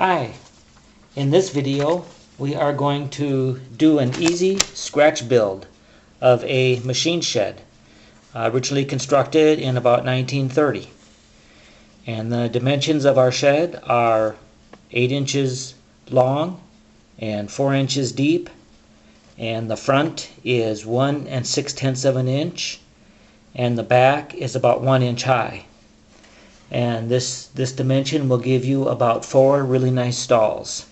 Hi, in this video we are going to do an easy scratch build of a machine shed originally constructed in about 1930. And the dimensions of our shed are 8 inches long and 4 inches deep, and the front is 1 6/10 of an inch and the back is about 1 inch high. And this dimension will give you about 4 really nice stalls.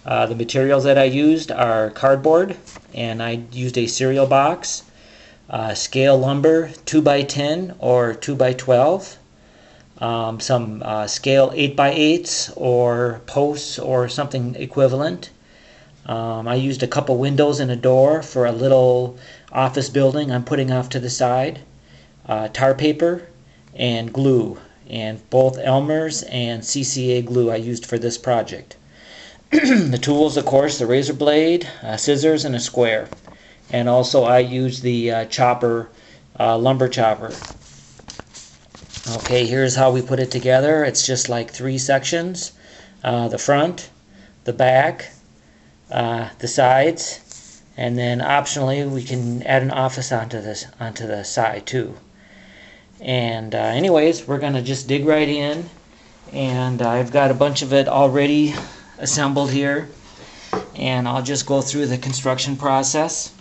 The materials that I used are cardboard, and I used a cereal box, scale lumber 2x10 or 2x12, some scale 8x8s or posts or something equivalent. I used a couple windows and a door for a little office building I'm putting off to the side, tar paper, and glue. And both Elmer's and CCA glue I used for this project. The tools, of course, the razor blade, scissors, and a square. And also I used the chopper, lumber chopper. Okay, here's how we put it together. It's just like 3 sections: the front, the back, the sides, and then optionally we can add an office onto the side too. And anyways, we're going to just dig right in, and I've got a bunch of it already assembled here, and I'll just go through the construction process.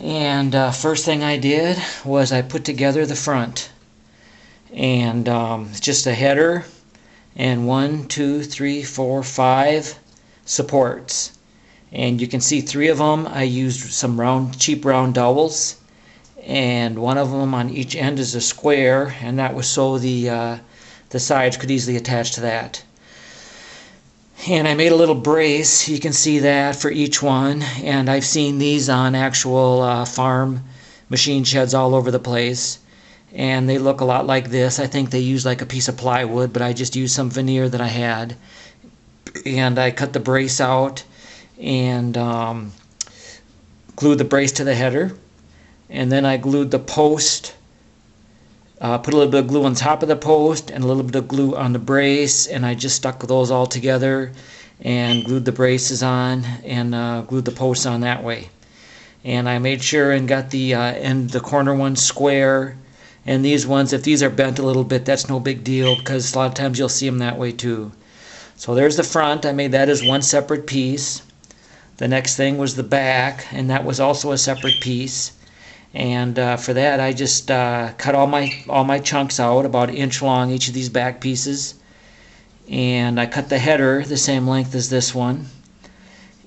And first thing I did was I put together the front, and it's just a header and 1, 2, 3, 4, 5 supports, and you can see 3 of them I used some cheap round dowels, and 1 of them on each end is a square, and that was so the sides could easily attach to that. And I made a little brace, you can see that, for each one, and I've seen these on actual farm machine sheds all over the place, and they look a lot like this. I think they use like a piece of plywood, but I just used some veneer that I had, and I cut the brace out and glued the brace to the header. And then I glued the post, put a little bit of glue on top of the post and a little bit of glue on the brace, and I just stuck those all together and glued the braces on and glued the posts on that way. And I made sure and got the corner ones square, and these ones, if these are bent a little bit, that's no big deal, because a lot of times you'll see them that way too. So there's the front. I made that as one separate piece. The next thing was the back, and that was also a separate piece. And for that I just cut all my chunks out, about 1 inch long each of these back pieces, and I cut the header the same length as this one,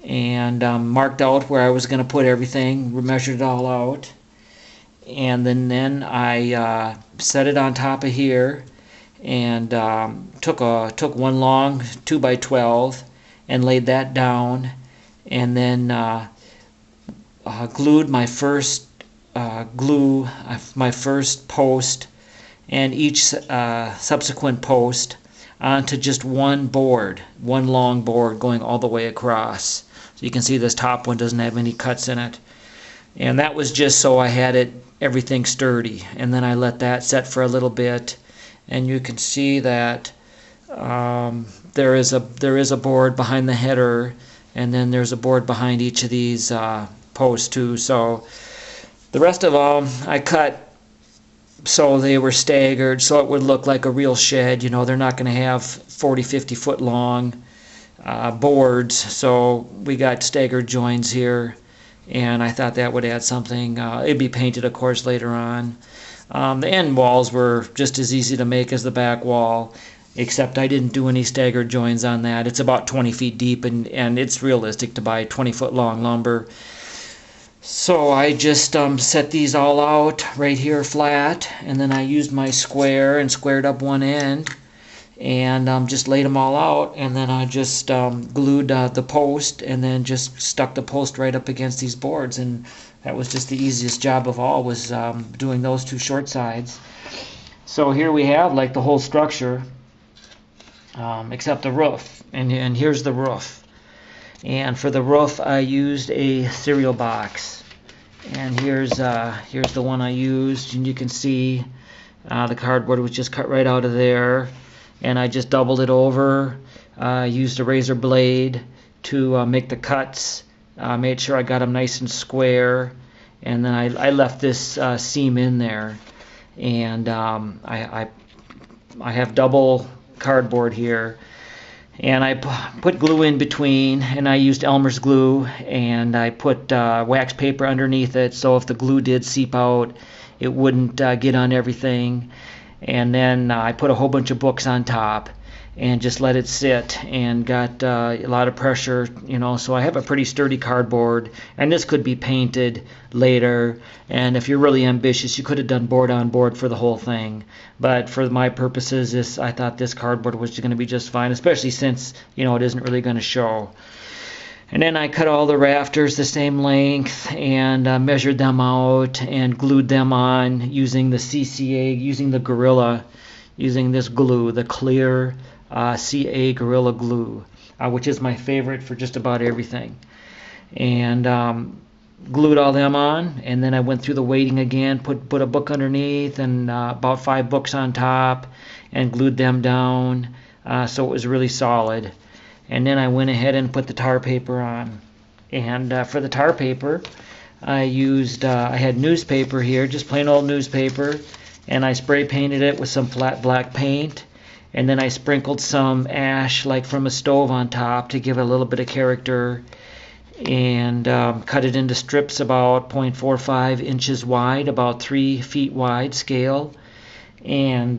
and marked out where I was going to put everything, measured it all out, and then I set it on top of here, and took 1 long 2x12 and laid that down, and then glued my first my first post and each subsequent post onto just one long board going all the way across. So you can see this top one doesn't have any cuts in it, and that was just so I had everything sturdy. And then I let that set for a little bit, and you can see that there is a board behind the header, and then there's a board behind each of these posts too. So the rest of them I cut so they were staggered, so it would look like a real shed. You know, they're not going to have 40-50 foot long boards, so we got staggered joins here, and I thought that would add something. It'd be painted, of course, later on. The end walls were just as easy to make as the back wall, except I didn't do any staggered joins on that. It's about 20 feet deep, and it's realistic to buy 20-foot long lumber. So I just set these all out right here flat, and then I used my square and squared up one end, and just laid them all out, and then I just glued the post, and then just stuck the post right up against these boards, and that was just the easiest job of all, was doing those 2 short sides. So here we have like the whole structure, except the roof, and here's the roof. And for the roof I used a cereal box, and here's the one I used, and you can see the cardboard was just cut right out of there, and I just doubled it over, Used a razor blade to make the cuts. Made sure I got them nice and square, and then I left this seam in there. And I have double cardboard here, and I put glue in between, and I used Elmer's glue, and I put wax paper underneath it, so if the glue did seep out, it wouldn't get on everything. And then I put a whole bunch of books on top and just let it sit, and got a lot of pressure, so I have a pretty sturdy cardboard, and this could be painted later, and if you're really ambitious you could have done board on board for the whole thing, but for my purposes I thought this cardboard was going to be just fine, especially since it isn't really going to show. And then I cut all the rafters the same length and measured them out and glued them on using the CCA, using the Gorilla, using this glue, the clear CA Gorilla Glue, which is my favorite for just about everything. And glued all them on, and then I went through the weighting again, put a book underneath and about 5 books on top, and glued them down so it was really solid. And then I went ahead and put the tar paper on. And for the tar paper, I used, I had newspaper here, just plain old newspaper, and I spray painted it with some flat black paint, and then I sprinkled some ash like from a stove on top to give it a little bit of character, and cut it into strips about 0.45 inches wide, about 3 feet wide scale, and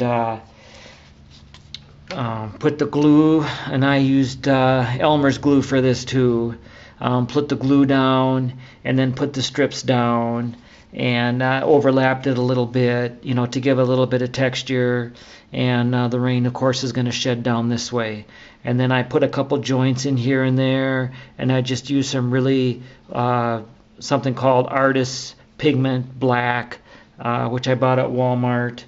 put the glue, and I used Elmer's glue for this too. Put the glue down and then put the strips down, and overlapped it a little bit, to give a little bit of texture, and the rain of course is going to shed down this way. And then I put a couple joints in here and there, and I just used some really something called Artist Pigment Black, which I bought at Walmart,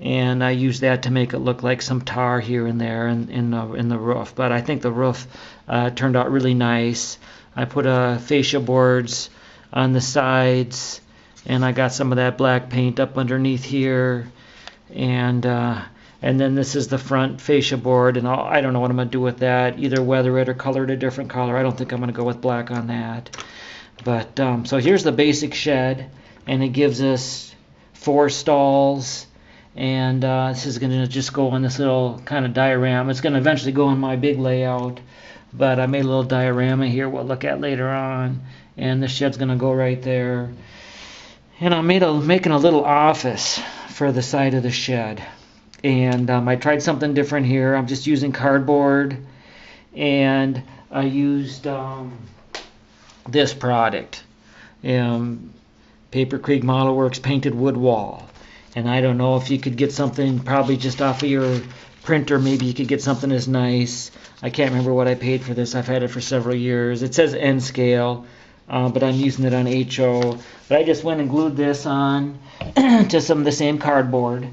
and I used that to make it look like some tar here and there in the roof. But I think the roof turned out really nice. I put fascia boards on the sides, and I got some of that black paint up underneath here, and then this is the front fascia board, and I don't know what I'm going to do with that, either weather it or color it a different color. I don't think I'm going to go with black on that. But so here's the basic shed, and it gives us 4 stalls, and this is going to just go on this little kind of diorama. It's going to eventually go in my big layout, but I made a little diorama here we'll look at later on, and the shed's going to go right there. And I'm making a little office for the side of the shed, and I tried something different here. I'm just using cardboard, and I used this product, Paper Creek Model Works Painted Wood Wall. And I don't know if you could get something probably just off of your printer. Maybe you could get something as nice. I can't remember what I paid for this. I've had it for several years. It says N scale, but I'm using it on HO. But I just went and glued this on to some of the same cardboard,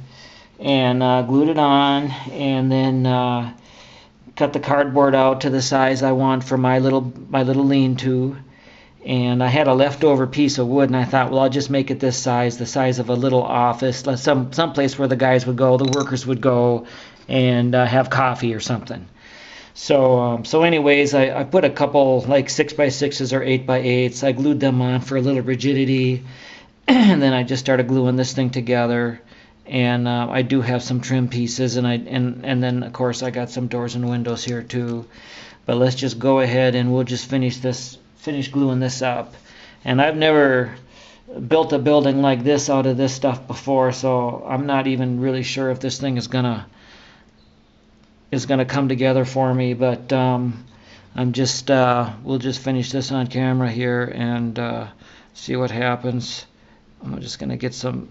and glued it on, and then cut the cardboard out to the size I want for my little lean-to. And I had a leftover piece of wood, and I thought, well, I'll just make it this size, the size of a little office, some place where the guys would go, the workers would go, and have coffee or something. So anyways, I put a couple like 6x6s or 8x8s. I glued them on for a little rigidity, and then I just started gluing this thing together. And I do have some trim pieces, and then of course I got some doors and windows here too. But let's just go ahead and we'll just finish gluing this up. And I've never built a building like this out of this stuff before, so I'm not even really sure if this thing is gonna come together for me. But we'll just finish this on camera here and see what happens. I'm just gonna get some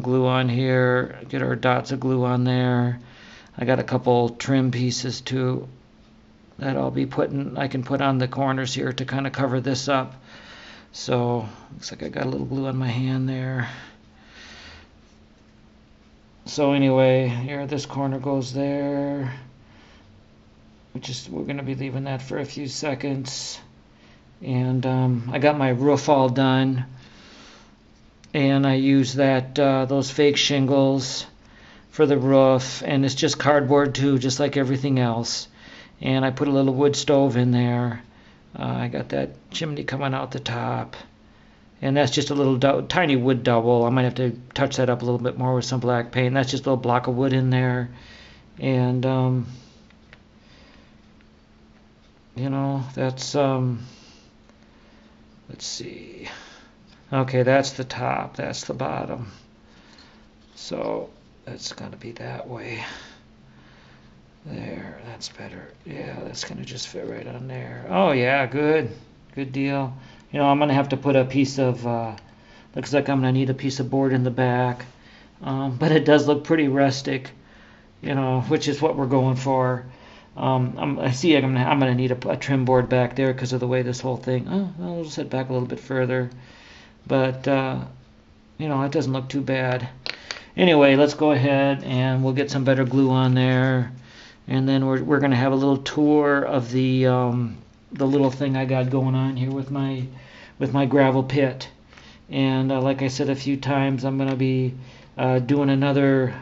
glue on here, get our dots of glue on there. I got a couple trim pieces too that I can put on the corners here to kind of cover this up. So looks like I got a little glue on my hand there. So anyway, here this corner goes there. We're going to be leaving that for a few seconds. And I got my roof all done, and I use those fake shingles for the roof, and it's just cardboard too, just like everything else. and I put a little wood stove in there. I got that chimney coming out the top, and that's just a little tiny wood double. I might have to touch that up a little bit more with some black paint. That's just a little block of wood in there, and you know, that's let's see. Okay, that's the top, that's the bottom. So that's gonna be that way. There, that's better. Yeah, that's gonna just fit right on there. Oh yeah, good deal. You know, I'm gonna have to put a piece of looks like I'm gonna need a piece of board in the back, but it does look pretty rustic, you know, which is what we're going for. I see I'm gonna need a trim board back there because of the way this whole thing. Oh, I'll just set back a little bit further, but you know, it doesn't look too bad. Anyway, let's go ahead and we'll get some better glue on there, and then we're gonna have a little tour of the little thing I got going on here with my gravel pit. And like I said a few times, I'm gonna be doing another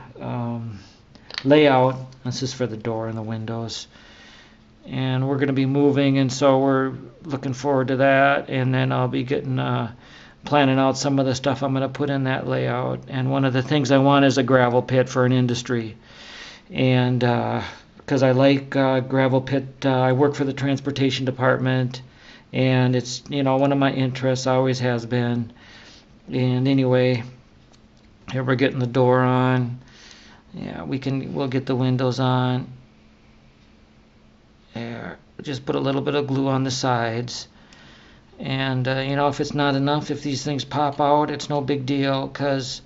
layout. This is for the door and the windows, and we're going to be moving, and so we're looking forward to that. And then I'll be getting planning out some of the stuff I'm going to put in that layout. And one of the things I want is a gravel pit for an industry, and because I like gravel pit. I work for the transportation department, and it's, you know, one of my interests, always has been. And anyway, here we're getting the door on. Yeah, we'll get the windows on. There, just put a little bit of glue on the sides. And you know, if it's not enough, if these things pop out, it's no big deal, because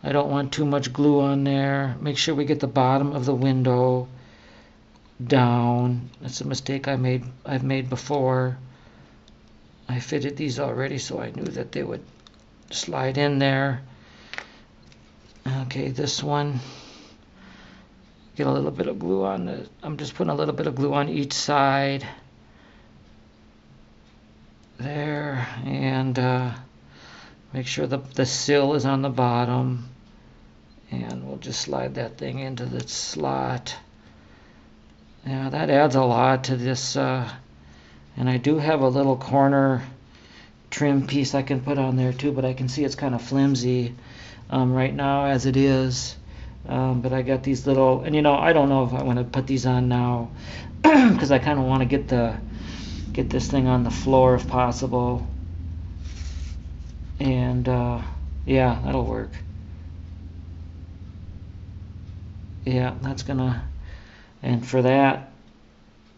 I don't want too much glue on there. Make sure we get the bottom of the window down. That's a mistake I've made before. I fitted these already, so I knew that they would slide in there. Okay, this one, get a little bit of glue on the, I'm just putting a little bit of glue on each side there, and make sure the sill is on the bottom, and we'll just slide that thing into the slot. Yeah, that adds a lot to this, and I do have a little corner trim piece I can put on there too, but I can see it's kind of flimsy right now as it is. But I got these little, and you know, I don't know if I want to put these on now because I kind of want to get this thing on the floor if possible. And yeah, that'll work. Yeah, that's gonna, and for that,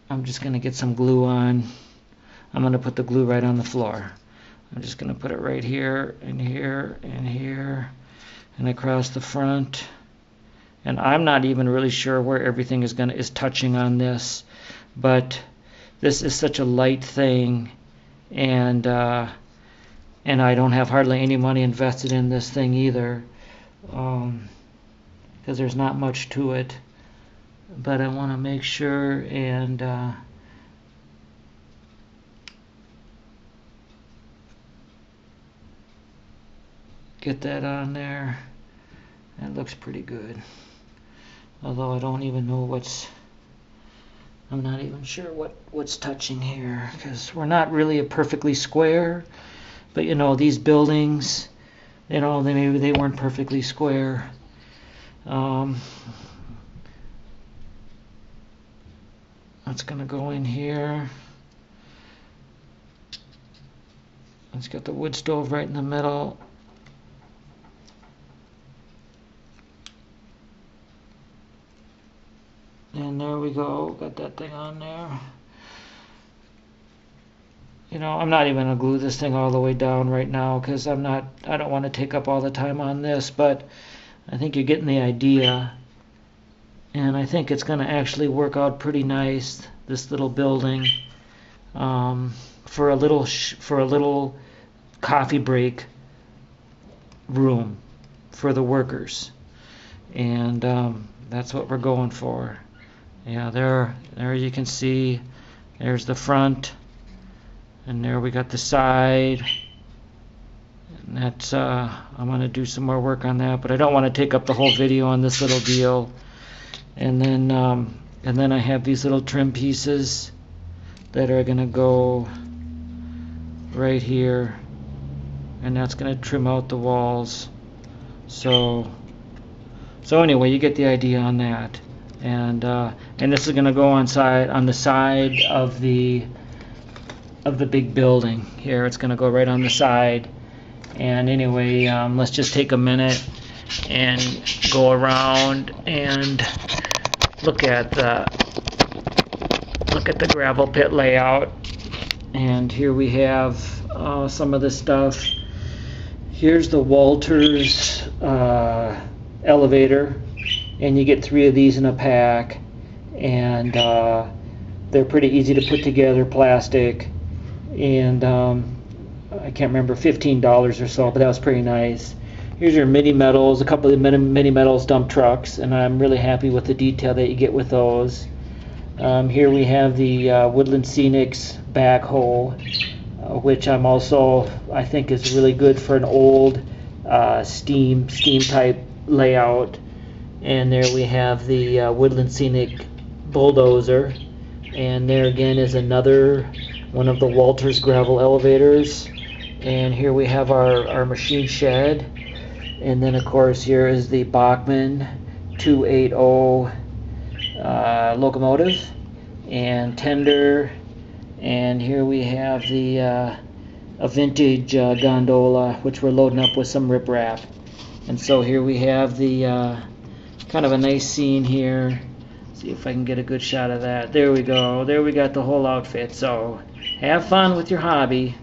I'm just gonna get some glue on. I'm gonna put the glue right on the floor. I'm just gonna put it right here and here and here and across the front. And I'm not even really sure where everything is touching on this, but this is such a light thing, and I don't have hardly any money invested in this thing either, because there's not much to it. But I want to make sure and get that on there. That looks pretty good. Although I don't even know I'm not even sure what's touching here, because we're not really a perfectly square. But you know, these buildings, you know, maybe they weren't perfectly square. That's gonna go in here. Let's get the wood stove right in the middle. And there we go, got that thing on there. You know, I'm not even gonna glue this thing all the way down right now, because I don't want to take up all the time on this, but I think you're getting the idea. And I think it's gonna actually work out pretty nice, this little building, for a little coffee break room for the workers. And that's what we're going for. Yeah, there you can see, there's the front, and there we got the side. And that's I'm going to do some more work on that, but I don't want to take up the whole video on this little deal. And then And then I have these little trim pieces that are going to go right here, and that's going to trim out the walls. So anyway, you get the idea on that. And this is going to go on the side of the big building here. It's going to go right on the side. And anyway, let's just take a minute and go around and look at the gravel pit layout. And here we have some of the stuff. Here's the Walters elevator, and you get 3 of these in a pack, and they're pretty easy to put together, plastic, and I can't remember, $15 or so, but that was pretty nice. Here's your mini metals, a couple of mini metals dump trucks, and I'm really happy with the detail that you get with those. Here we have the Woodland Scenics backhoe, which I think is really good for an old steam type layout. And there we have the Woodland Scenic bulldozer, and there again is another one of the Walters gravel elevators. And here we have our machine shed, and then of course here is the Bachmann 280 locomotive and tender. And here we have a vintage gondola, which we're loading up with some riprap. And so here we have the kind of a nice scene here. See if I can get a good shot of that. There we go. There we got the whole outfit. So have fun with your hobby.